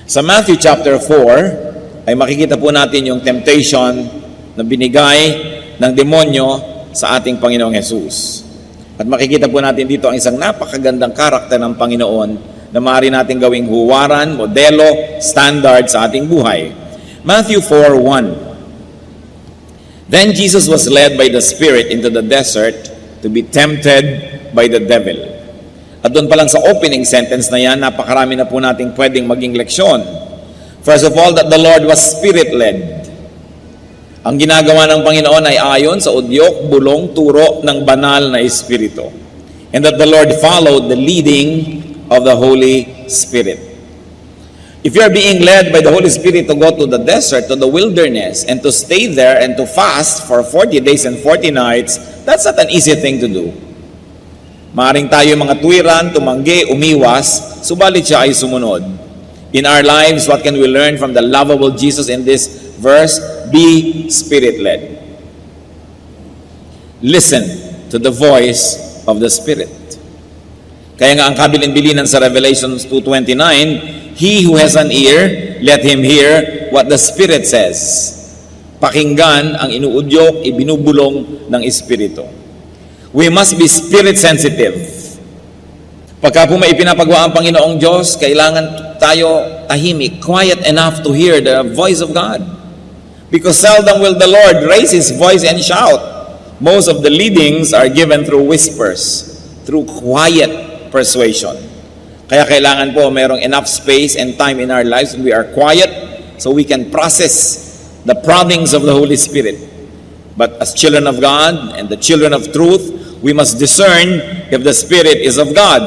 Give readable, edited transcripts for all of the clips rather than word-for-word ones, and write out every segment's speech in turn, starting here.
Sa Matthew chapter 4, ay makikita po natin yung temptation na binigay ng demonyo sa ating Panginoong Jesus. At makikita po natin dito ang isang napakagandang karakter ng Panginoon na maaari natin gawing huwaran, modelo, standard sa ating buhay. Matthew 4:1. Then Jesus was led by the Spirit into the desert to be tempted by the devil. At doon pa lang sa opening sentence na yan, napakarami na po nating pwedeng maging leksyon. First of all, that the Lord was Spirit-led. Ang ginagawa ng Panginoon ay ayon sa udyok, bulong, turo ng banal na Espiritu. And that the Lord followed the leading of the Holy Spirit. If you are being led by the Holy Spirit to go to the desert, to the wilderness, and to stay there and to fast for 40 days and 40 nights, that's not an easy thing to do. Maaring tayo mga tuwiran, tumanggi, umiwas, subalit siya ay sumunod. In our lives, what can we learn from the lovable Jesus in this verse? Be Spirit-led. Listen to the voice of the Spirit. Kaya nga ang kabilin-bilinan sa Revelation 2:29, he who has an ear, let him hear what the Spirit says. Pakinggan ang inuudyok, ibinubulong ng Espiritu. We must be spirit sensitive. Pagka po may ipinapagawa ang Panginoong Diyos, kailangan tayo tahimik, quiet enough to hear the voice of God. Because seldom will the Lord raise His voice and shout. Most of the leadings are given through whispers, through quiet persuasion. Kaya kailangan po mayroong enough space and time in our lives when we are quiet so we can process the proddings of the Holy Spirit. But as children of God and the children of truth, we must discern if the Spirit is of God.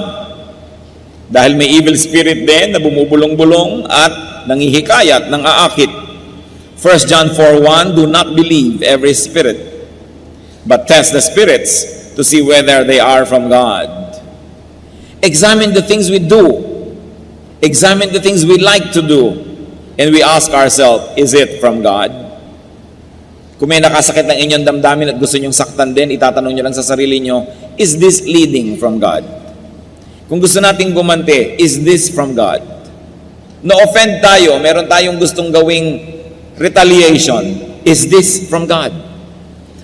Dahil may evil spirit din na bumubulong-bulong at nangihikayat, nang aakit. 1 John 4:1, do not believe every spirit, but test the spirits to see whether they are from God. Examine the things we do. Examine the things we like to do. And we ask ourselves, is it from God? Kung may nakasakit ng inyong damdamin at gusto nyong saktan din, itatanong nyo lang sa sarili nyo, is this leading from God? Kung gusto nating gumante, is this from God? Na-offend tayo, meron tayong gustong gawing retaliation, is this from God?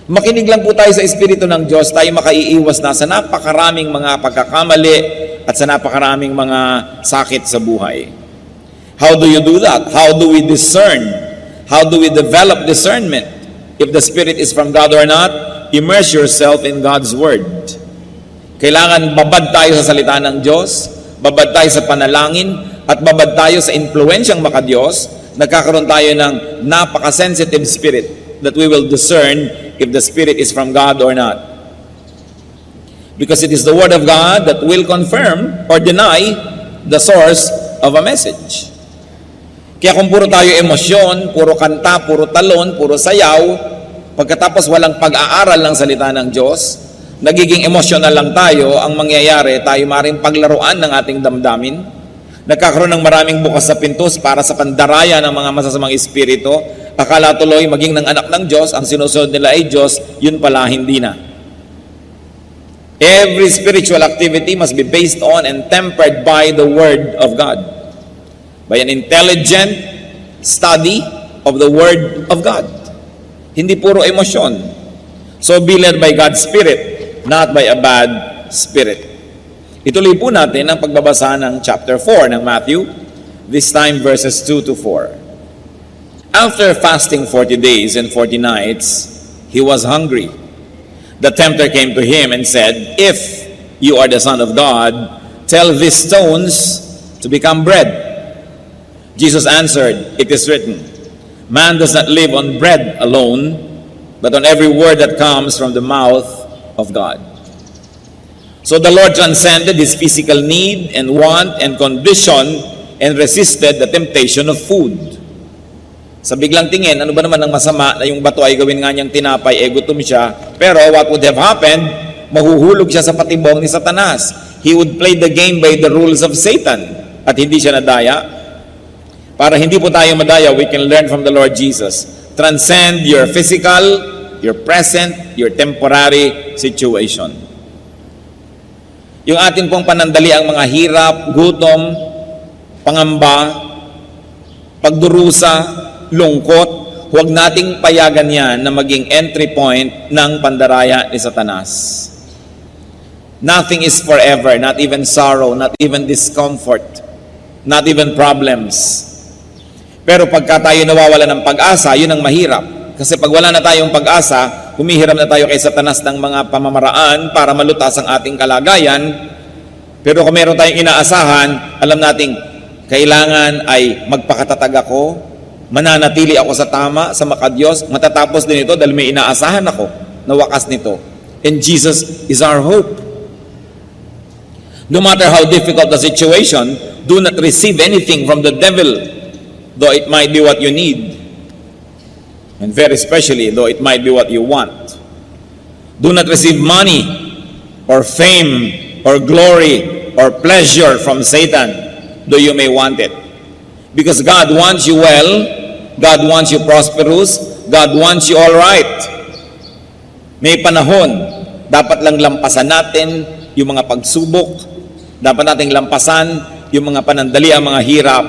Makinig lang po tayo sa Espiritu ng Diyos, tayo makaiiwas na sa napakaraming mga pagkakamali at sa napakaraming mga sakit sa buhay. How do you do that? How do we discern? How do we develop discernment? If the Spirit is from God or not, immerse yourself in God's Word. Kailangan babad tayo sa salita ng Diyos, babad tayo sa panalangin, at babad tayo sa impluensyang makadiyos. Nagkakaroon tayo ng napaka-sensitive spirit that we will discern if the Spirit is from God or not. Because it is the Word of God that will confirm or deny the source of a message. Kaya kung puro tayo emosyon, puro kanta, puro talon, puro sayaw, pagkatapos walang pag-aaral ng salita ng Diyos, nagiging emosyonal lang tayo, ang mangyayari, tayo maring paglaruan ng ating damdamin, nagkakaroon ng maraming bukas sa pintos para sa pandaraya ng mga masasamang espiritu, akala tuloy maging ng anak ng Diyos, ang sinusunod nila ay Diyos, yun pala hindi na. Every spiritual activity must be based on and tempered by the Word of God. By an intelligent study of the Word of God. Hindi puro emosyon. So be led by God's Spirit, not by a bad spirit. Ituloy po natin ang pagbabasa ng chapter 4 ng Matthew, this time verses 2 to 4. After fasting 40 days and 40 nights, he was hungry. The tempter came to him and said, if you are the Son of God, tell these stones to become bread. Jesus answered, it is written, man does not live on bread alone, but on every word that comes from the mouth of God. So the Lord transcended his physical need and want and condition and resisted the temptation of food. Sa biglang tingin, ano ba naman ang masama na yung bato ay gawin nga niyang tinapay, gutom siya, pero what would have happened? Mahuhulog siya sa patibong ni Satanas. He would play the game by the rules of Satan at hindi siya nadaya. Para hindi po tayo madaya, we can learn from the Lord Jesus. Transcend your physical, your present, your temporary situation. Yung atin pong panandali ang mga hirap, gutom, pangamba, pagdurusa, lungkot, huwag nating payagan yan na maging entry point ng pandaraya ni Satanas. Nothing is forever, not even sorrow, not even discomfort, not even problems. Pero pagka tayo nawawala ng pag-asa, yun ang mahirap. Kasi pag wala na tayong pag-asa, humihiram na tayo kay Satanas ng mga pamamaraan para malutas ang ating kalagayan. Pero kung meron tayong inaasahan, alam nating kailangan ay magpakatatag ako, mananatili ako sa tama, sa makadiyos, matatapos din ito dahil may inaasahan ako na wakas nito. And Jesus is our hope. No matter how difficult the situation, do not receive anything from the devil, though it might be what you need. And very especially, though it might be what you want. Do not receive money, or fame, or glory, or pleasure from Satan, though you may want it. Because God wants you well, God wants you prosperous, God wants you all right. May panahon, dapat lang lampasan natin yung mga pagsubok, dapat nating lampasan yung mga panandali, ang mga hirap,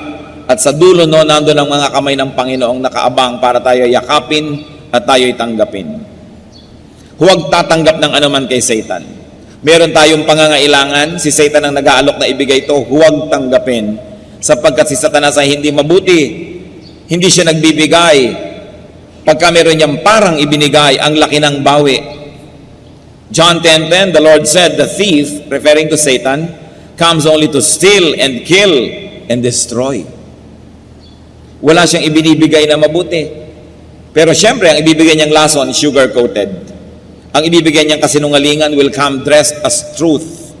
at sa dulo no, nandun ang mga kamay ng Panginoong nakaabang para tayo yakapin at tayo'y tanggapin. Huwag tatanggap ng anuman kay Satan. Meron tayong pangangailangan, si Satan ang nag-aalok na ibigay ito, huwag tanggapin. Sapagkat si Satanas ay hindi mabuti, hindi siya nagbibigay. Pagka meron niyang parang ibinigay, ang laki ng bawi. John 10:10, the Lord said, the thief, referring to Satan, comes only to steal and kill and destroy. Wala siyang ibinibigay na mabuti. Pero syempre, ang ibibigay niyang lason, sugar-coated. Ang ibibigay niyang kasinungalingan will come dressed as truth.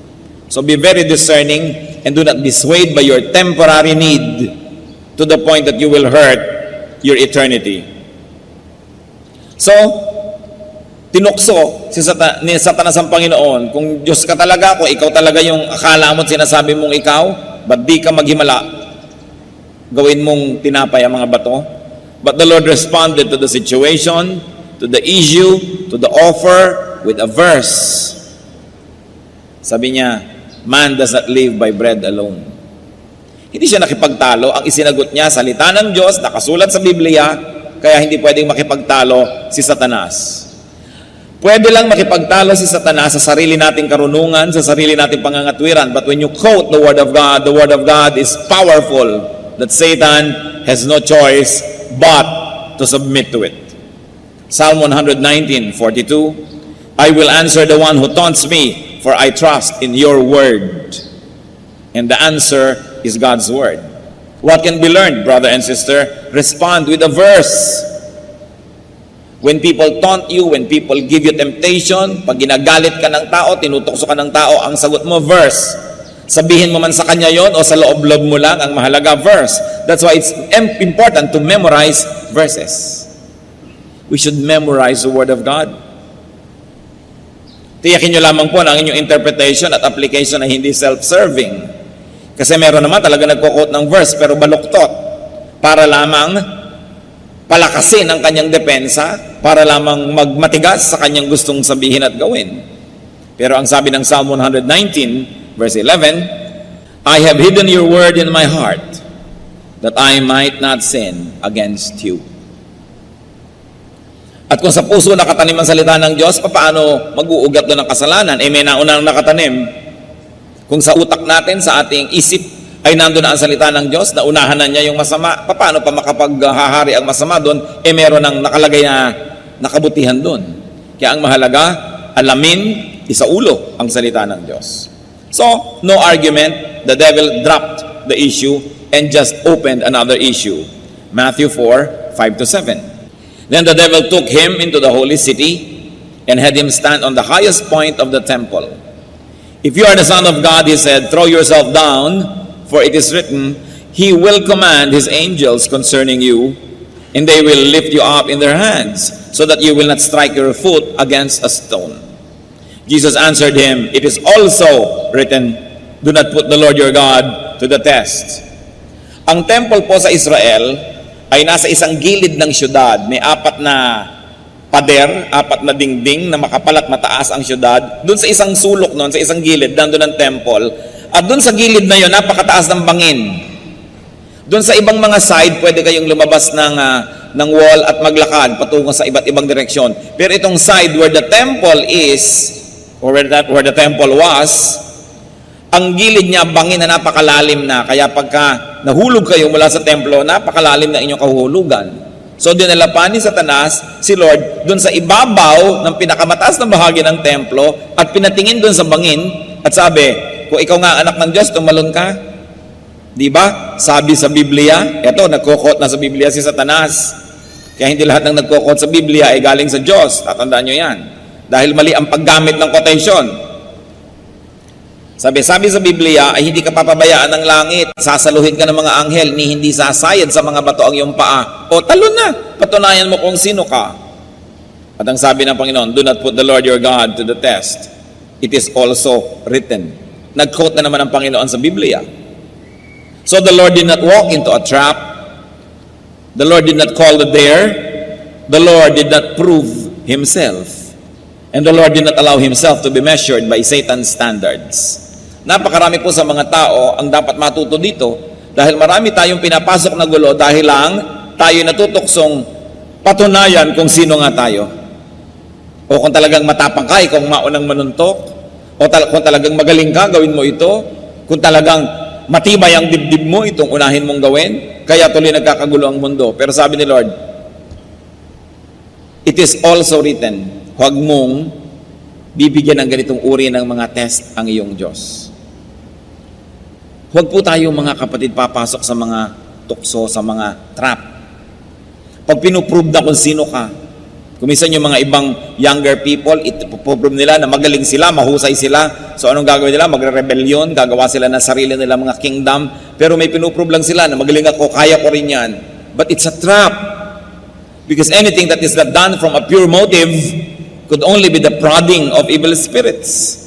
So be very discerning and do not be swayed by your temporary need to the point that you will hurt your eternity. So, tinukso ni Satanas ang Panginoon. Kung Diyos ka talaga, kung ikaw talaga yung akala mo at sinasabi mong ikaw, ba't di ka maghimala? Gawin mong tinapay ang mga bato. But the Lord responded to the situation, to the issue, to the offer with a verse. Sabi niya, man does not live by bread alone. Hindi siya nakipagtalo. Ang isinagot niya, salita ng Diyos, nakasulat sa Biblia, kaya hindi pwedeng makipagtalo si Satanas. Pwede lang makipagtalo si Satanas sa sarili nating karunungan, sa sarili nating pangangatwiran. But when you quote the Word of God is powerful, that Satan has no choice but to submit to it. Psalm 119:42, I will answer the one who taunts me, for I trust in your word. And the answer is God's word. What can be learned, brother and sister? Respond with a verse. When people taunt you, when people give you temptation, pag ginagalit ka ng tao, tinutokso ka ng tao, ang sagot mo, verse. Sabihin mo man sa kanya yon o sa loob-loob mo lang, ang mahalaga, verse. That's why it's important to memorize verses. We should memorize the Word of God. Tiyakin nyo lamang po na ang inyong interpretation at application ay hindi self-serving. Kasi meron naman talaga nagko-quote ng verse pero baluktot para lamang palakasin ang kanyang depensa, para lamang magmatigas sa kanyang gustong sabihin at gawin. Pero ang sabi ng Psalm 119, verse 11, I have hidden your word in my heart, that I might not sin against you. At kung sa puso nakatanim ang salita ng Diyos, paano mag-uugat doon ng kasalanan? May naunang nakatanim. Kung sa utak natin, sa ating isip, ay nandun na ang salita ng Diyos, naunahan na niya yung masama, paano pa makapaghahari ang masama doon? Meron ng nakalagay na nakabutihan doon. Kaya ang mahalaga, alamin, isaulo ang salita ng Diyos. So, no argument, the devil dropped the issue and just opened another issue. Matthew 4:5-7. Then the devil took him into the holy city and had him stand on the highest point of the temple. If you are the Son of God, he said, throw yourself down, for it is written, he will command his angels concerning you, and they will lift you up in their hands, so that you will not strike your foot against a stone. Jesus answered him, it is also written, do not put the Lord your God to the test. Ang temple po sa Israel ay nasa isang gilid ng syudad. May 4 na pader, 4 na dingding na makapal at mataas ang syudad. Doon sa isang sulok noon, sa isang gilid, nandun ang temple. At doon sa gilid na yon, napakataas ng bangin. Doon sa ibang mga side, pwede kayong lumabas ng wall at maglakad patungo sa iba't ibang direksyon. Pero itong side where the temple is, or where the temple was, ang gilid niya bangin na napakalalim na. Kaya pagka nahulog kayo mula sa templo, napakalalim na inyong kahuhulugan. So dinala pa ni Satanas si Lord doon sa ibabaw ng pinakamataas na bahagi ng templo at pinatingin doon sa bangin at sabi, kung ikaw nga anak ng Diyos, tumalon ka. Di ba? Sabi sa Biblia, eto, nagkukot na sa Biblia si Satanas. Kaya hindi lahat ng nagkukot sa Biblia ay galing sa Diyos. Tatandaan nyo yan. Dahil mali ang paggamit ng quotation. Sabi sa Biblia ay hindi ka papabayaan ng langit. Sasaluhin ka ng mga anghel ni hindi sasayad sa mga bato ang iyong paa. O talon na. Patunayan mo kung sino ka. At ang sabi ng Panginoon, do not put the Lord your God to the test. It is also written. Nag-quote na naman ang Panginoon sa Biblia. So the Lord did not walk into a trap. The Lord did not call the dare. The Lord did not prove Himself. And the Lord did not allow Himself to be measured by Satan's standards. Napakarami po sa mga tao ang dapat matuto dito dahil marami tayong pinapasok na gulo dahil lang tayo natutuksong patunayan kung sino nga tayo. O kung talagang matapang ka, kung maunang manuntok. O kung talagang magaling ka, gawin mo ito. Kung talagang matibay ang dibdib mo, itong unahin mong gawin. Kaya tuloy nagkakagulo ang mundo. Pero sabi ni Lord, it is also written, huwag mong bibigyan ng ganitong uri ng mga test ang iyong Diyos. Huwag po tayo mga kapatid papasok sa mga tukso, sa mga trap. Pag pinuprove na kung sino ka, kuminsan yung mga ibang younger people, ipoprove nila na magaling sila, mahusay sila. So anong gagawin nila? Magre-rebellion, gagawa sila ng sarili nila mga kingdom. Pero may pinuprove lang sila na magaling ako, kaya ko rin yan. But it's a trap. Because anything that is not done from a pure motive could only be the prodding of evil spirits.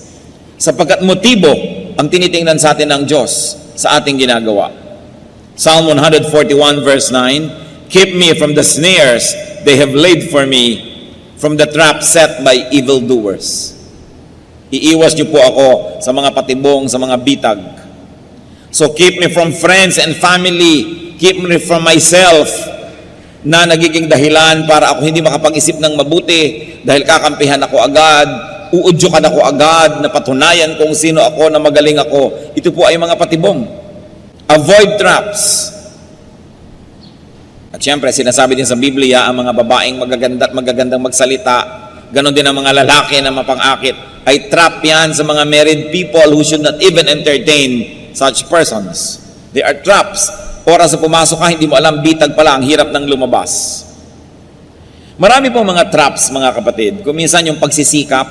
Sapagkat motibo ang tinitingnan sa atin ng Diyos sa ating ginagawa. Psalm 141 verse 9, keep me from the snares they have laid for me, from the trap set by evildoers. Iiwas niyo po ako sa mga patibong, sa mga bitag. So keep me from friends and family. Keep me from myself, na nagiging dahilan para ako hindi makapag-isip ng mabuti dahil kakampihan ako agad, uudyokan ako agad, na patunayan kung sino ako, na magaling ako. Ito po ay mga patibong. Avoid traps. At syempre, sinasabi din sa Biblia, ang mga babaeng magaganda at magagandang magsalita, ganon din ang mga lalaki na mapang-akit, ay trap yan sa mga married people who should not even entertain such persons. They are traps. Oras sa pumasok ka, hindi mo alam, bitag pala, ang hirap ng lumabas. Marami pong mga traps, mga kapatid. Kung minsan yung pagsisikap,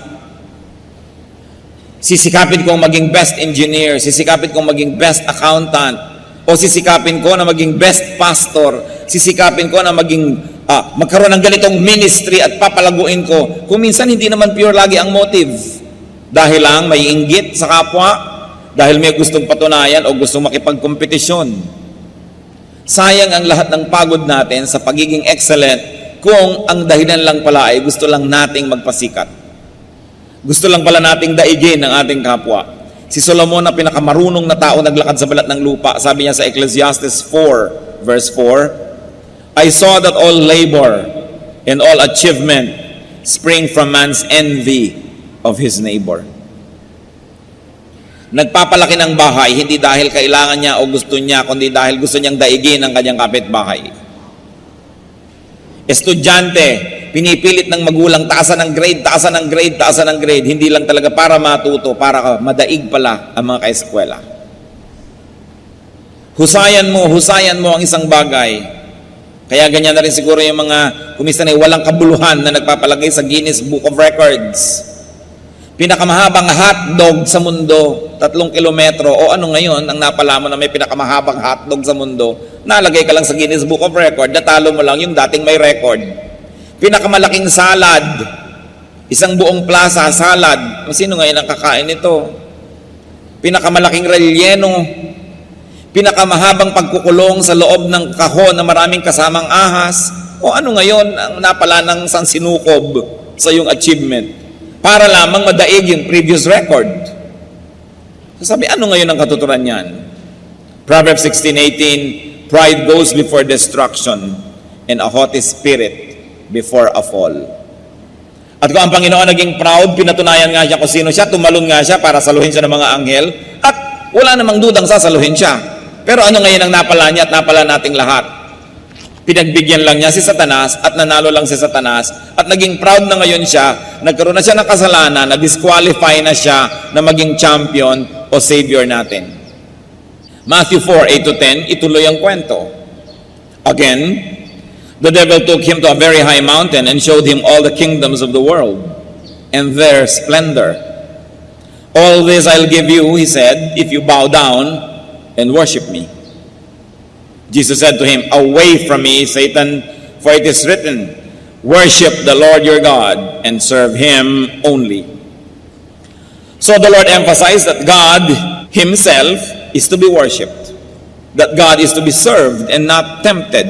sisikapin kong maging best engineer, sisikapin kong maging best accountant, o sisikapin ko na maging best pastor, sisikapin ko na maging magkaroon ng ganitong ministry at papalaguin ko. Kung minsan hindi naman pure lagi ang motive. Dahil lang may inggit sa kapwa, dahil may gustong patunayan o gustong makipagkompetisyon. Sayang ang lahat ng pagod natin sa pagiging excellent kung ang dahilan lang pala ay gusto lang nating magpasikat. Gusto lang pala nating daigin ng ating kapwa. Si Solomon na pinakamarunong na tao naglakad sa balat ng lupa, sabi niya sa Ecclesiastes 4 verse 4, I saw that all labor and all achievement spring from man's envy of his neighbor. Nagpapalaki ng bahay, hindi dahil kailangan niya o gusto niya, kundi dahil gusto niyang daigin ang kanyang kapitbahay. Estudyante, pinipilit ng magulang, taasan ng grade, taasan ng grade, taasan ng grade. Hindi lang talaga para matuto, para madaig pala ang mga kaeskwela. Husayan mo ang isang bagay. Kaya ganyan na rin siguro yung mga kuminsan ay walang kabuluhan na nagpapalagay sa Guinness Book of Records. Pinakamahabang hotdog sa mundo, 3 kilometro. O ano ngayon, ang napala mo na may pinakamahabang hotdog sa mundo, nalagay ka lang sa Guinness Book of Record, natalo mo lang yung dating may record. Pinakamalaking salad, isang buong plaza salad. Sino ngayon ang kakain nito? Pinakamalaking relleno, pinakamahabang pagkukulong sa loob ng kahon na maraming kasamang ahas. O ano ngayon ang napala ng sansinukob sa iyong achievement? Para lamang madaig yung previous record. So sabi, ano ngayon ang katuturan niyan? Proverbs 16:18, Pride goes before destruction, and a haughty spirit before a fall. At kung ang Panginoon naging proud, pinatunayan nga siya kung sino siya, tumalon nga siya para saluhin siya ng mga anghel, at wala namang dudang sasaluhin siya. Pero ano ngayon ang napala niya at napala nating lahat? Pinagbigyan lang niya si Satanas at nanalo lang si Satanas at naging proud na ngayon siya, nagkaroon na siya ng kasalanan, na-disqualify na siya na maging champion o savior natin. Matthew 4:8-10, ituloy ang kwento. Again, the devil took him to a very high mountain and showed him all the kingdoms of the world and their splendor. All this I'll give you, he said, if you bow down and worship me. Jesus said to him, away from me, Satan, for it is written, worship the Lord your God and serve him only. So the Lord emphasized that God himself is to be worshipped, that God is to be served and not tempted.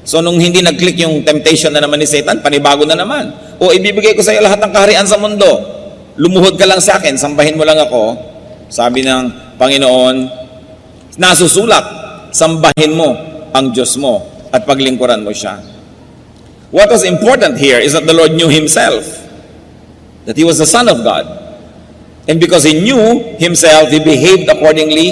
So nung hindi nag-click yung temptation na naman ni Satan, panibago na naman. O ibibigay ko sa iyo lahat ng kaharian sa mundo. Lumuhod ka lang sa akin, sambahin mo lang ako. Sabi ng Panginoon, nasusulat, sambahin mo ang Diyos mo at paglingkuran mo siya. What was important here is that the Lord knew himself, that he was the Son of God. And because he knew himself, he behaved accordingly.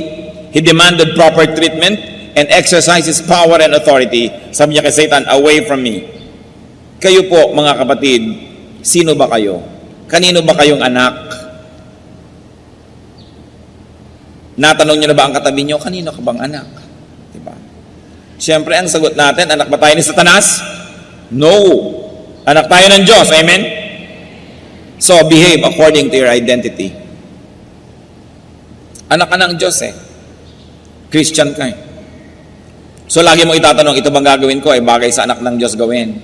He demanded proper treatment and exercise his power and authority. Sabi niya kay Satan, away from me. Kayo po, mga kapatid, sino ba kayo? Kanino ba kayong anak? Natanong niyo na ba ang katabi niyo, kanino ka bang anak? Diba? Siyempre, ang sagot natin, anak ba tayo ni Satanas? No. Anak tayo ng Diyos. Amen? So, behave according to your identity. Anak ka ng Diyos eh. Christian ka eh. So lagi mo itatanong, ito bang gagawin ko ay bagay sa anak ng Diyos gawin?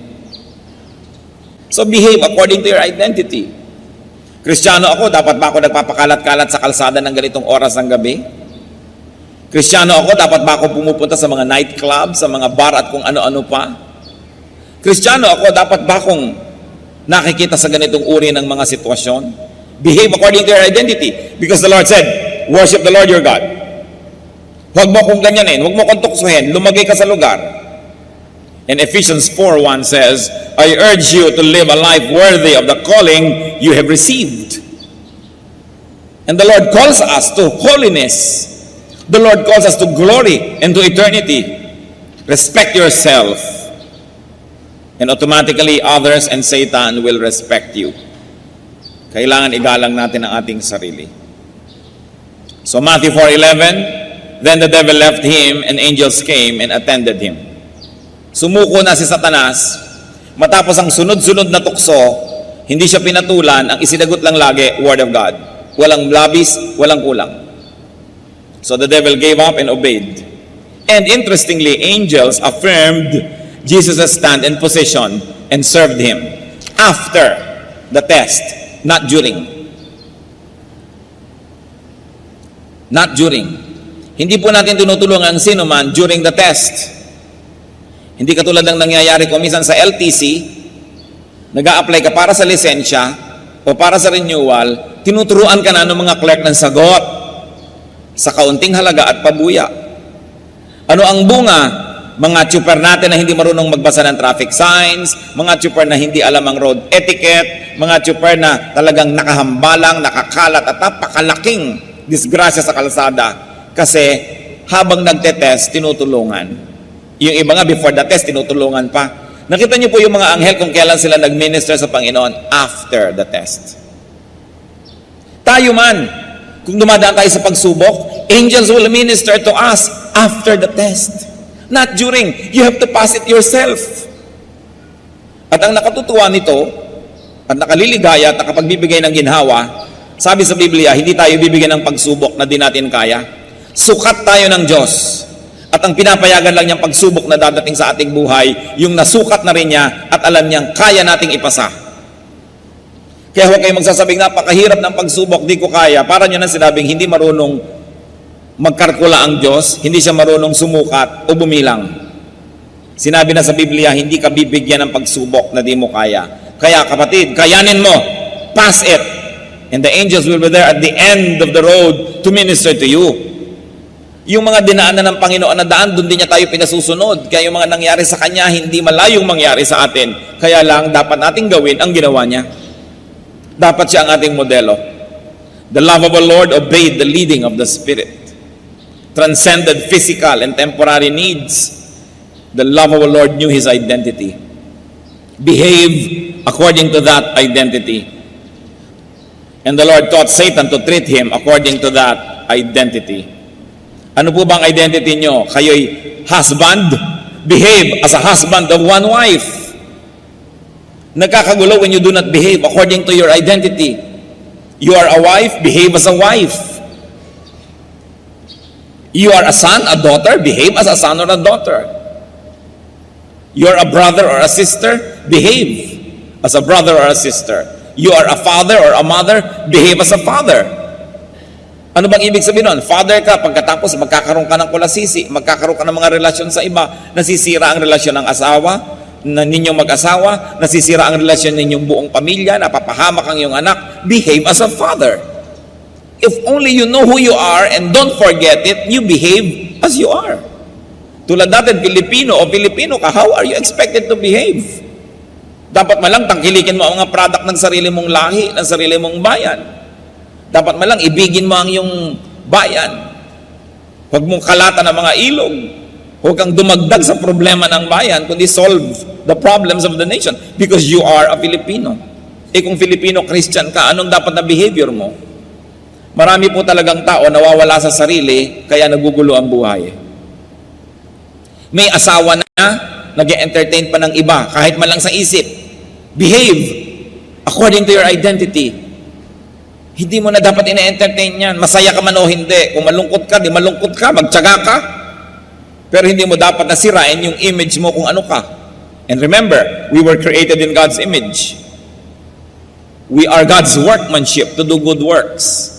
So behave according to your identity. Kristiyano ako, dapat ba ako nagpapakalat-kalat sa kalsada ng ganitong oras ng gabi? Kristiyano ako, dapat ba ako pumupunta sa mga nightclub, sa mga bar at kung ano-ano pa? Kristiyano ako, dapat ba akong nakikita sa ganitong uri ng mga sitwasyon? Behave according to your identity. Because the Lord said, worship the Lord your God. Huwag mo kong ganyanin, huwag mo kong tuksuhin, lumagay ka sa lugar. And Ephesians 4:1 says, I urge you to live a life worthy of the calling you have received. And the Lord calls us to holiness. The Lord calls us to glory and to eternity. Respect yourself. And automatically others and Satan will respect you. Kailangan igalang natin ang ating sarili. So Matthew 4:11, then the devil left him, and angels came and attended him. Sumuko na si Satanas, matapos ang sunod-sunod na tukso, hindi siya pinatulan, ang isinagot lang lagi, Word of God. Walang labis, walang kulang. So the devil gave up and obeyed. And interestingly, angels affirmed Jesus' stand and position and served him after the test, not during. Not during. Hindi po natin tinutulungan ang sino man during the test. Hindi katulad ng nangyayari ko minsan sa LTC, nag-a-apply ka para sa lisensya o para sa renewal, tinuturuan ka na ng mga clerk ng sagot sa kaunting halaga at pabuya. Ano ang bunga? Mga tsuper natin na hindi marunong magbasa ng traffic signs, mga tsuper na hindi alam ang road etiquette, mga tsuper na talagang nakahambalang, nakakalat at napakalaking disgrasya sa kalsada. Kasi habang nagte-test, tinutulungan. Yung iba nga before the test, tinutulungan pa. Nakita niyo po yung mga anghel kung kailan sila nag-minister sa Panginoon after the test. Tayo man, kung dumadaan tayo sa pagsubok, angels will minister to us after the test. Not during. You have to pass it yourself. At ang nakatutuwa nito, at nakaliligaya at nakapagbibigay ng ginhawa, sabi sa Biblia, hindi tayo bibigyan ng pagsubok na di natin kaya. Sukat tayo ng Diyos. At ang pinapayagan lang niyang pagsubok na dadating sa ating buhay, yung nasukat na rin niya at alam niyang kaya nating ipasa. Kaya huwag kayong magsasabing napakahirap ng pagsubok, di ko kaya. Para niyo na sinabing hindi marunong magkalkula ang Diyos, hindi siya marunong sumukat o bumilang. Sinabi na sa Biblia, hindi ka bibigyan ng pagsubok na di mo kaya. Kaya kapatid, kayanin mo. Pass it. And the angels will be there at the end of the road to minister to you. Yung mga dinaanan ng Panginoon na daan, doon din niya tayo pinasusunod. Kaya yung mga nangyari sa Kanya, hindi malayong mangyari sa atin. Kaya lang, dapat nating gawin ang ginawa niya. Dapat siya ang ating modelo. The lovable Lord obeyed the leading of the Spirit. Transcended physical and temporary needs. The lovable Lord knew His identity. Behaved according to that identity. And the Lord taught Satan to treat him according to that identity. Ano po bang identity nyo? Kayo'y husband? Behave as a husband of one wife. Nagkakagulo when you do not behave according to your identity. You are a wife, behave as a wife. You are a son, a daughter, behave as a son or a daughter. You are a brother or a sister, behave as a brother or a sister. You are a father or a mother, behave as a father. Ano bang ibig sabihin nun? Father ka, pagkatapos magkakaroon ka ng kulasisi, magkakaroon ka ng mga relasyon sa iba, nasisira ang relasyon ng asawa, na ninyong mag-asawa, nasisira ang relasyon ninyong buong pamilya, napapahamak ang iyong anak, behave as a father. If only you know who you are and don't forget it, you behave as you are. Tulad natin, Pilipino ka, how are you expected to behave? Dapat malang tangkilikin mo ang mga product ng sarili mong lahi, ng sarili mong bayan. Dapat malang ibigin mo ang iyong bayan. Huwag mong kalatan ng mga ilog. Huwag kang dumagdag sa problema ng bayan, kundi solve the problems of the nation because you are a Filipino. Kung Filipino Christian ka, anong dapat na behavior mo? Marami po talagang tao nawawala sa sarili, kaya nagugulo ang buhay. May asawa na, nag-entertain pa ng iba, kahit man lang sa isip. Behave according to your identity. Hindi mo na dapat ina-entertain yan. Masaya ka man o hindi. Kung malungkot ka, di malungkot ka, magtiyaga ka. Pero hindi mo dapat nasirain yung image mo kung ano ka. And remember, we were created in God's image. We are God's workmanship to do good works.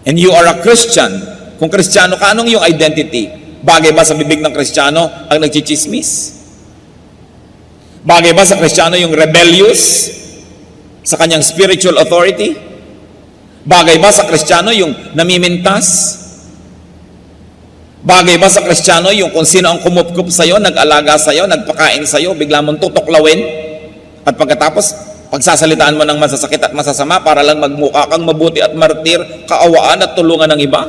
And you are a Christian. Kung Kristiyano ka, anong yung identity? Bagay ba sa bibig ng Kristiyano ang nagchichismis? Bagay ba sa Kristiyano yung rebellious sa kanyang spiritual authority? Bagay ba sa Kristiyano yung namimintas? Bagay ba sa Kristiyano yung kung sino ang kumupkup sa'yo, nag-alaga sa'yo, nagpakain sa'yo, bigla mong tutuklawin? At pagkatapos, pagsasalitaan mo ng masasakit at masasama para lang magmukha kang mabuti at martir, kaawaan at tulungan ng iba?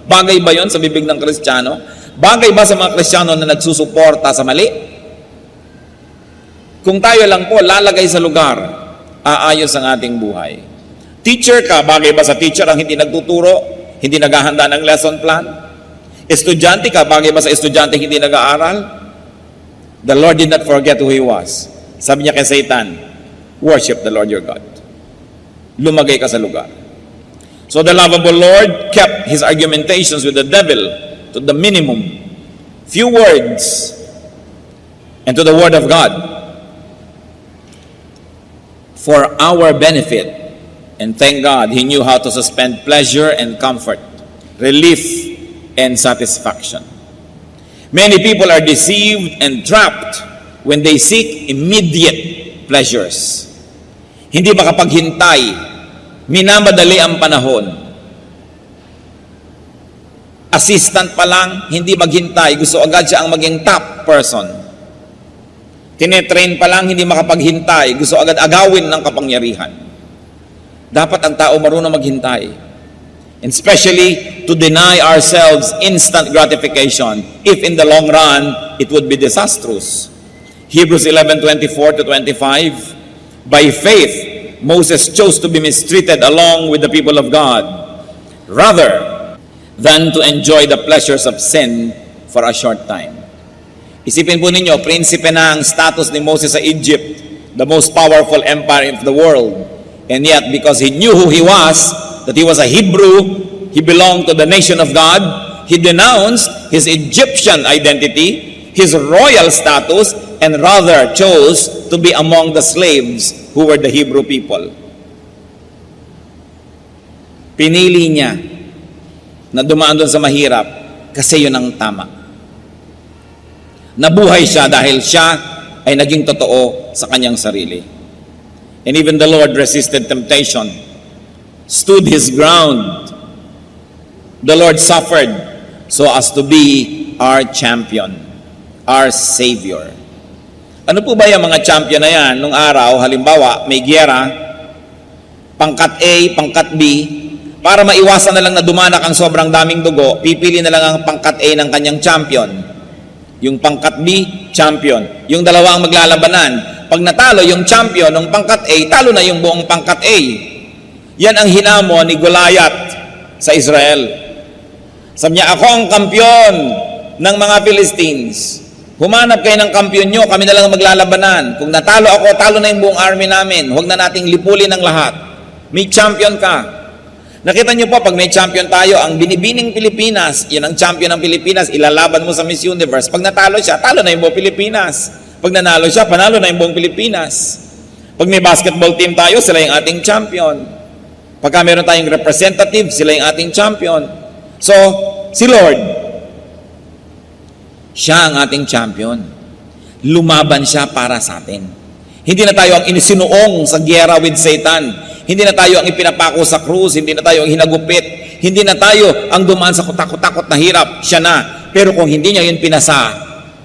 Bagay ba yon sa bibig ng Kristiyano? Bagay ba sa mga Kristiyano na nagsusuporta sa mali? Kung tayo lang po lalagay sa lugar, aayos ang ating buhay. Teacher ka, bagay ba sa teacher ang hindi nagtuturo, hindi naghahanda ng lesson plan? Estudyante ka, bagay ba sa estudyante hindi nag-aaral? The Lord did not forget who He was. Sabi niya kay Satan, worship the Lord your God. Lumagay ka sa lugar. So the lovable Lord kept His argumentations with the devil to the minimum. Few words and to the Word of God. For our benefit. And thank God, He knew how to suspend pleasure and comfort, relief and satisfaction. Many people are deceived and trapped when they seek immediate pleasures. Hindi makapaghintay, minamadali ang panahon. Assistant pa lang, hindi maghintay, gusto agad siya ang maging top person. Tinetrain pa lang, hindi makapaghintay, gusto agad agawin ng kapangyarihan. Dapat ang tao marunong maghintay. And especially to deny ourselves instant gratification if in the long run it would be disastrous. Hebrews 11:24 to 25. By faith, Moses chose to be mistreated along with the people of God rather than to enjoy the pleasures of sin for a short time. Isipin po ninyo, prinsipe na ang status ni Moses sa Egypt, the most powerful empire of the world. And yet, because he knew who he was, that he was a Hebrew, he belonged to the nation of God, he denounced his Egyptian identity, his royal status, and rather chose to be among the slaves who were the Hebrew people. Pinili niya na dumaan doon sa mahirap kasi yun ang tama. Nabuhay siya dahil siya ay naging totoo sa kanyang sarili. And even the Lord resisted temptation, stood His ground. The Lord suffered so as to be our champion, our Savior. Ano po ba yung mga champion na yan? Nung araw, halimbawa, may giyera, pangkat A, pangkat B, para maiwasan na lang na dumanak ang sobrang daming dugo, pipili na lang ang pangkat A ng kanyang champion. Yung pangkat B, champion. Yung dalawa ang maglalabanan. Pag natalo yung champion ng pangkat A, talo na yung buong pangkat A. Yan ang hinamo ni Goliath sa Israel. Sabi niya, ako ang kampiyon ng mga Philistines. Humanap kayo ng kampiyon nyo, kami na lang maglalabanan. Kung natalo ako, talo na yung buong army namin. Huwag na nating lipulin ang lahat. May champion ka. Nakita niyo po, pag may champion tayo, ang binibining Pilipinas, yun ang champion ng Pilipinas, ilalaban mo sa Miss Universe. Pag natalo siya, talo na yung buong Pilipinas. Pag nanalo siya, panalo na yung buong Pilipinas. Pag may basketball team tayo, sila yung ating champion. Pagka meron tayong representative, sila yung ating champion. So, si Lord, siya ang ating champion. Lumaban siya para sa atin. Hindi na tayo ang inisinuong sa giyera with Satan. Hindi na tayo ang ipinapako sa krus. Hindi na tayo ang hinagupit. Hindi na tayo ang dumaan sa kutakot-takot na hirap. Siya na. Pero kung hindi niya yun pinasa,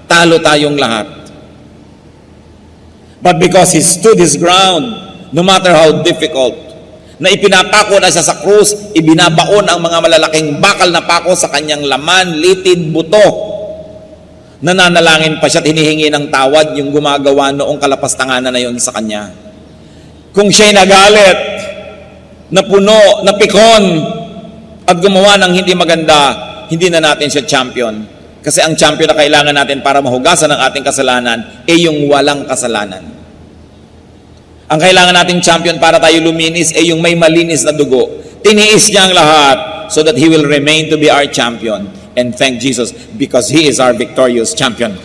talo tayong lahat. But because he stood his ground, no matter how difficult, na ipinapako na siya sa krus, ibinabaon ang mga malalaking bakal na pako sa kanyang laman, litid, buto. Nananalangin pa siya at hinihingi ng tawad yung gumagawa noong kalapastanganan na yun sa kanya. Kung siya'y nagalit, napuno, napikon, at gumawa ng hindi maganda, hindi na natin siya champion. Kasi ang champion na kailangan natin para mahugasan ang ating kasalanan ay yung walang kasalanan. Ang kailangan nating champion para tayo luminis ay yung may malinis na dugo. Tiniis niya ang lahat so that He will remain to be our champion. And thank Jesus because He is our victorious champion.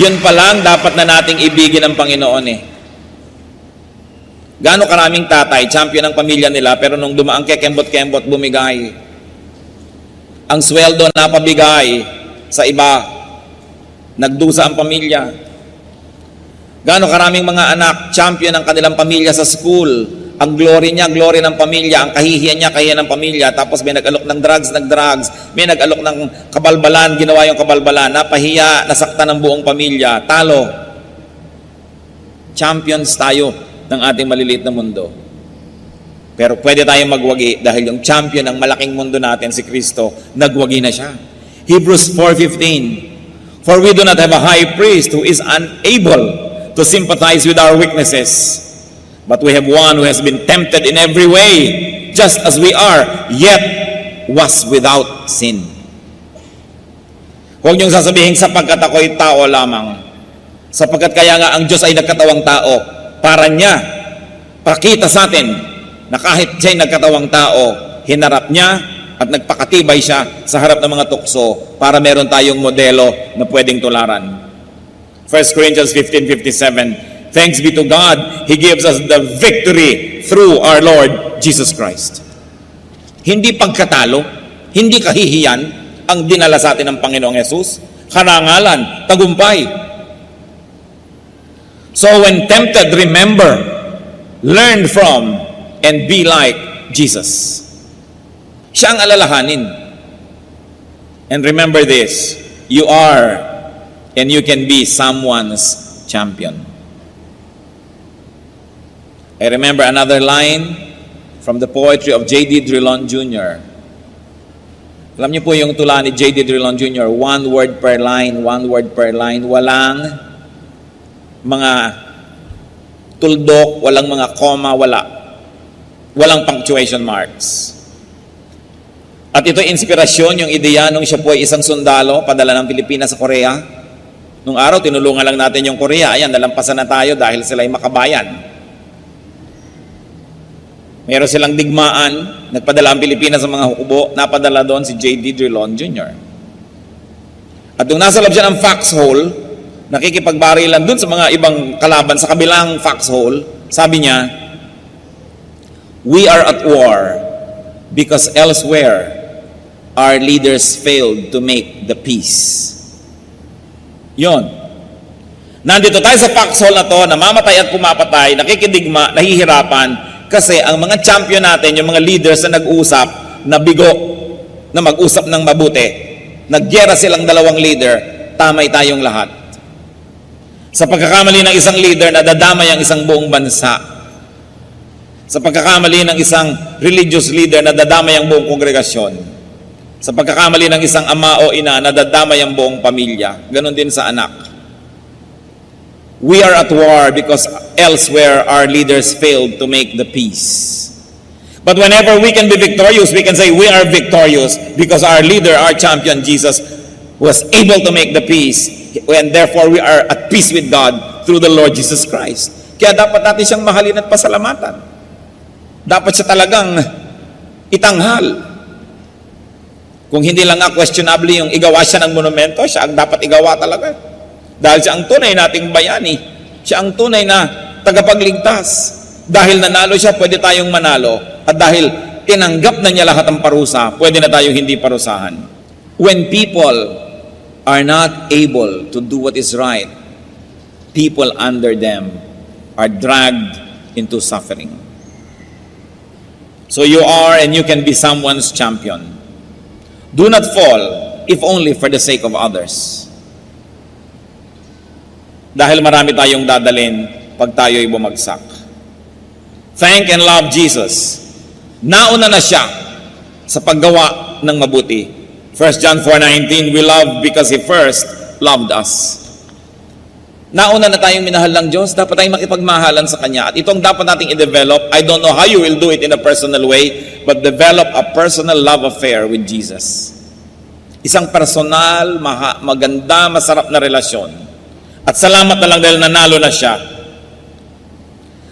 Yun pa lang dapat na nating ibigin ang Panginoon eh. Gaano karaming tatay, champion ng pamilya nila, pero nung dumaang kekembot-kembot, bumigay. Ang sweldo na pabigay sa iba, nagdusa ang pamilya. Gaano karaming mga anak, champion ng kanilang pamilya sa school. Ang glory niya, glory ng pamilya. Ang kahihiyan niya, kahihiyan ng pamilya. Tapos may nag-alok ng drugs. May nag-alok ng kabalbalan, ginawa yung kabalbalan. Napahiya, nasaktan ng buong pamilya. Talo. Champions tayo ng ating maliliit na mundo. Pero pwede tayong magwagi dahil yung champion ng malaking mundo natin, si Kristo, nagwagi na siya. Hebrews 4:15. For we do not have a high priest who is unable to sympathize with our weaknesses, but we have one who has been tempted in every way, just as we are, yet was without sin. Huwag niyong sasabihin, sapagkat ako'y tao lamang. Sapagkat kaya nga ang Diyos ay nagkatawang tao, para niya, pakita sa atin, na kahit siya'y nagkatawang tao, hinarap niya at nagpakatibay siya sa harap ng mga tukso para meron tayong modelo na pwedeng tularan. 1 Corinthians 15:57. Thanks be to God, He gives us the victory through our Lord Jesus Christ. Hindi pagkatalo, hindi kahihiyan ang dinala sa atin ng Panginoong Yesus. Karangalan, tagumpay. So when tempted, remember, learn from, and be like Jesus. Siya ang alalahanin. And remember this, you are and you can be someone's champion. I remember another line from the poetry of J.D. Drilon Jr. Alam niyo po yung tula ni J.D. Drilon Jr., one word per line, walang mga tuldok, walang mga comma, walang punctuation marks. At ito inspirasyon, yung ideya nung siya po ay isang sundalo, padala ng Pilipinas sa Korea. Nung araw, tinulungan lang natin yung Korea. Ayan, nalampasan na tayo dahil sila ay makabayan. Meron silang digmaan, nagpadala ang Pilipinas sa mga hukubo, napadala doon si J.D. Drilon Jr. At nung nasa loob siya ng foxhole, nakikipagbarilan doon sa mga ibang kalaban sa kabilang foxhole, sabi niya, we are at war because elsewhere our leaders failed to make the peace. Yon. Nandito tayo sa foxhole na to, namamatay at pumapatay, nakikidigma, nahihirapan, Kasi ang mga champion natin, yung mga leaders na nag-usap, na bigo, na mag-usap ng mabuti, nagyera silang dalawang leader, tamay tayong lahat. Sa pagkakamali ng isang leader, nadadamay ang isang buong bansa. Sa pagkakamali ng isang religious leader, nadadamay ang buong kongregasyon. Sa pagkakamali ng isang ama o ina, nadadamay ang buong pamilya. Ganon din sa anak. We are at war because elsewhere our leaders failed to make the peace. But whenever we can be victorious, we can say we are victorious because our leader, our champion, Jesus, was able to make the peace. And therefore we are at peace with God through the Lord Jesus Christ. Kaya dapat natin siyang mahalin at pasalamatan. Dapat siya talagang itanghal. Kung hindi lang nga questionable yung igawa siya ng monumento, siya ang dapat igawa talaga. Dahil siya ang tunay nating bayani. Siya ang tunay na tagapagligtas. Dahil nanalo siya, pwede tayong manalo. At dahil tinanggap na niya lahat ng parusa, pwede na tayong hindi parusahan. When people are not able to do what is right, people under them are dragged into suffering. So you are and you can be someone's champion. Do not fall, if only for the sake of others. Dahil marami tayong dadalhin pag tayo'y bumagsak. Thank and love Jesus. Nauna na siya sa paggawa ng mabuti. 1 John 4:19, we love because He first loved us. Nauna na tayong minahal ng Diyos, dapat tayong makipagmahalan sa Kanya. At itong dapat nating i-develop, I don't know how you will do it in a personal way, but develop a personal love affair with Jesus. Isang personal, maganda, masarap na relasyon. At salamat na lang dahil nanalo na siya.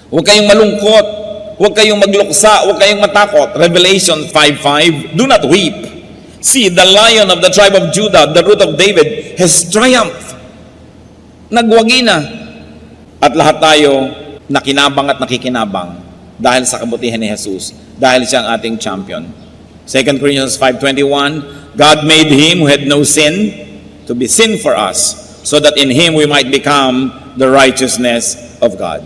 Huwag kayong malungkot, huwag kayong magluksa, huwag kayong matakot. Revelation 5:5, do not weep. See, the Lion of the tribe of Judah, the Root of David, has triumphed. Nagwagi na. At lahat tayo nakinabang at nakikinabang dahil sa kabutihan ni Jesus, dahil siya ang ating champion. 2 Corinthians 5:21, God made Him who had no sin to be sin for us, so that in Him we might become the righteousness of God.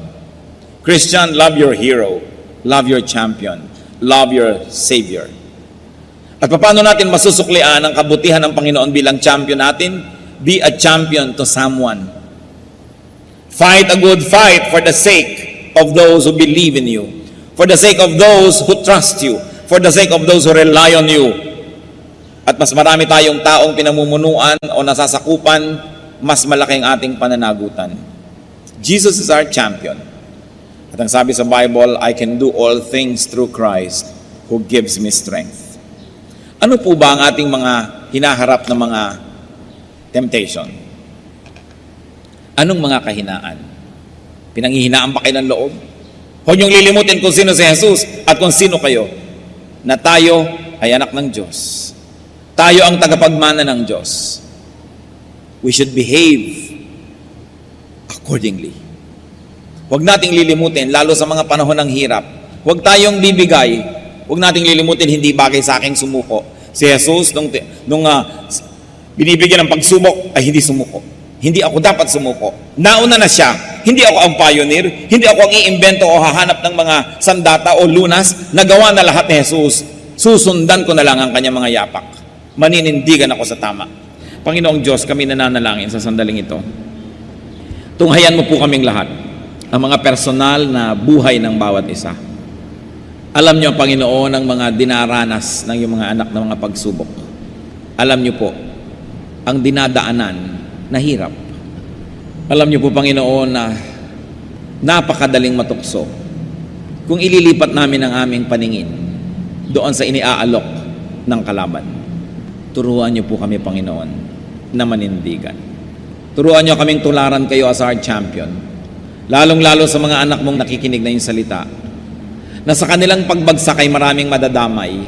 Christian, love your hero, love your champion, love your Savior. At paano natin masusuklian ang kabutihan ng Panginoon bilang champion natin? Be a champion to someone. Fight a good fight for the sake of those who believe in you, for the sake of those who trust you, for the sake of those who rely on you. At mas marami tayong taong pinamumunuan o nasasakupan, mas malaking ating pananagutan. Jesus is our champion. At ang sabi sa Bible, I can do all things through Christ who gives me strength. Ano po ba ang ating mga hinaharap na mga temptation? Anong mga kahinaan? Pinanghihinaan ba kayo ng loob? Huwag niyong lilimutin kung sino si Jesus at kung sino kayo. Na tayo ay anak ng Diyos. Tayo ang tagapagmana ng Diyos. We should behave accordingly. Huwag nating lilimutin, lalo sa mga panahon ng hirap. Huwag tayong bibigay. Huwag nating lilimutin, hindi bagay sa aking sumuko. Si Jesus, nung binibigyan ng pagsubok, ay hindi sumuko. Hindi ako dapat sumuko. Nauna na siya. Hindi ako ang pioneer. Hindi ako ang iimbento o hahanap ng mga sandata o lunas. Nagawa na lahat ni Jesus. Susundan ko na lang ang kanyang mga yapak. Maninindigan ako sa tama. Panginoong Diyos, kami nananalangin sa sandaling ito. Tunghayan mo po kaming lahat. Ang mga personal na buhay ng bawat isa. Alam niyo, Panginoon, ang mga dinaranas ng iyong mga anak ng mga pagsubok. Alam niyo po, ang dinadaanan na hirap. Alam niyo po, Panginoon, na napakadaling matukso kung ililipat namin ang aming paningin doon sa iniaalok ng kalaban. Turuan niyo po kami, Panginoon, na manindigan. Turuan niyo kaming tularan kayo as our champion. Lalong-lalo sa mga anak mong nakikinig na yung salita, na sa kanilang pagbagsak ay maraming madadamay,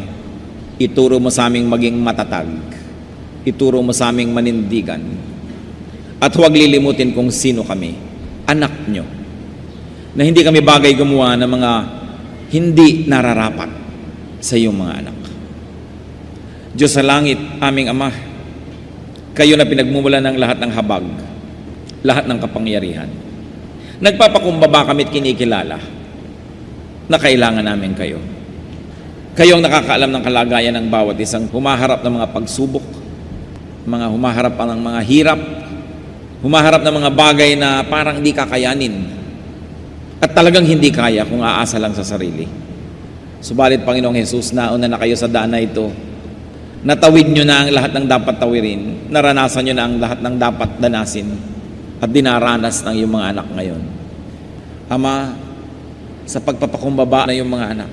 ituro mo sa aming maging matatag. Ituro mo sa aming manindigan. At huwag lilimutin kung sino kami, anak nyo, na hindi kami bagay gumawa ng mga hindi nararapat sa iyong mga anak. Diyos sa langit, aming Ama, kayo na pinagmumula ng lahat ng habag, lahat ng kapangyarihan. Nagpapakumbaba kami at kinikilala na kailangan namin kayo. Kayong nakakaalam ng kalagayan ng bawat isang humaharap ng mga pagsubok, mga humaharap pa ng mga hirap, humaharap ng mga bagay na parang hindi kakayanin at talagang hindi kaya kung aasa lang sa sarili. Subalit, Panginoong Jesus, nauna na kayo sa daan na ito. Natawid nyo na ang lahat ng dapat tawirin. Naranasan nyo na ang lahat ng dapat danasin at dinaranas ng iyong mga anak ngayon. Ama, sa pagpapakumbaba na iyong mga anak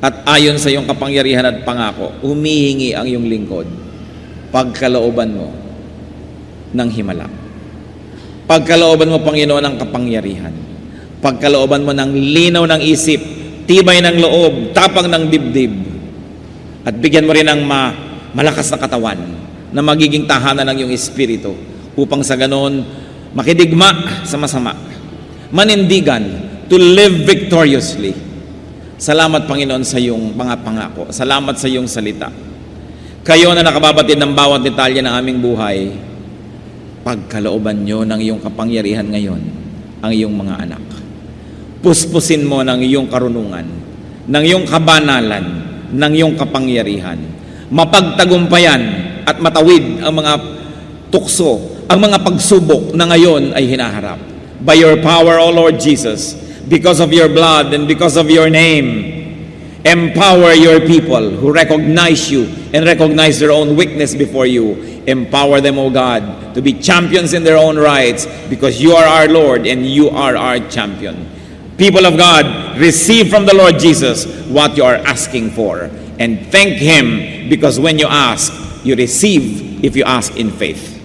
at ayon sa iyong kapangyarihan at pangako, humihingi ang iyong lingkod, pagkalooban mo ng himala. Pagkalooban mo, Panginoon, ng kapangyarihan. Pagkalooban mo ng linaw ng isip, tibay ng loob, tapang ng dibdib. At bigyan mo rin ng malakas na katawan na magiging tahanan ng iyong espiritu upang sa ganon makidigma sa masama, manindigan to live victoriously. Salamat, Panginoon, sa iyong mga pangako. Salamat sa iyong salita. Kayo na nakababatid ng bawat detalye ng aming buhay, pagkalooban nyo ng iyong kapangyarihan ngayon ang iyong mga anak. Puspusin mo ng iyong karunungan, ng iyong kabanalan, ng iyong kapangyarihan. Mapagtagumpayan at matawid ang mga tukso, ang mga pagsubok na ngayon ay hinaharap. By your power, O Lord Jesus, because of your blood and because of your name, empower your people who recognize you and recognize their own weakness before you. Empower them, O God, to be champions in their own rights because you are our Lord and you are our champion. People of God, receive from the Lord Jesus what you are asking for and thank Him because when you ask, you receive if you ask in faith.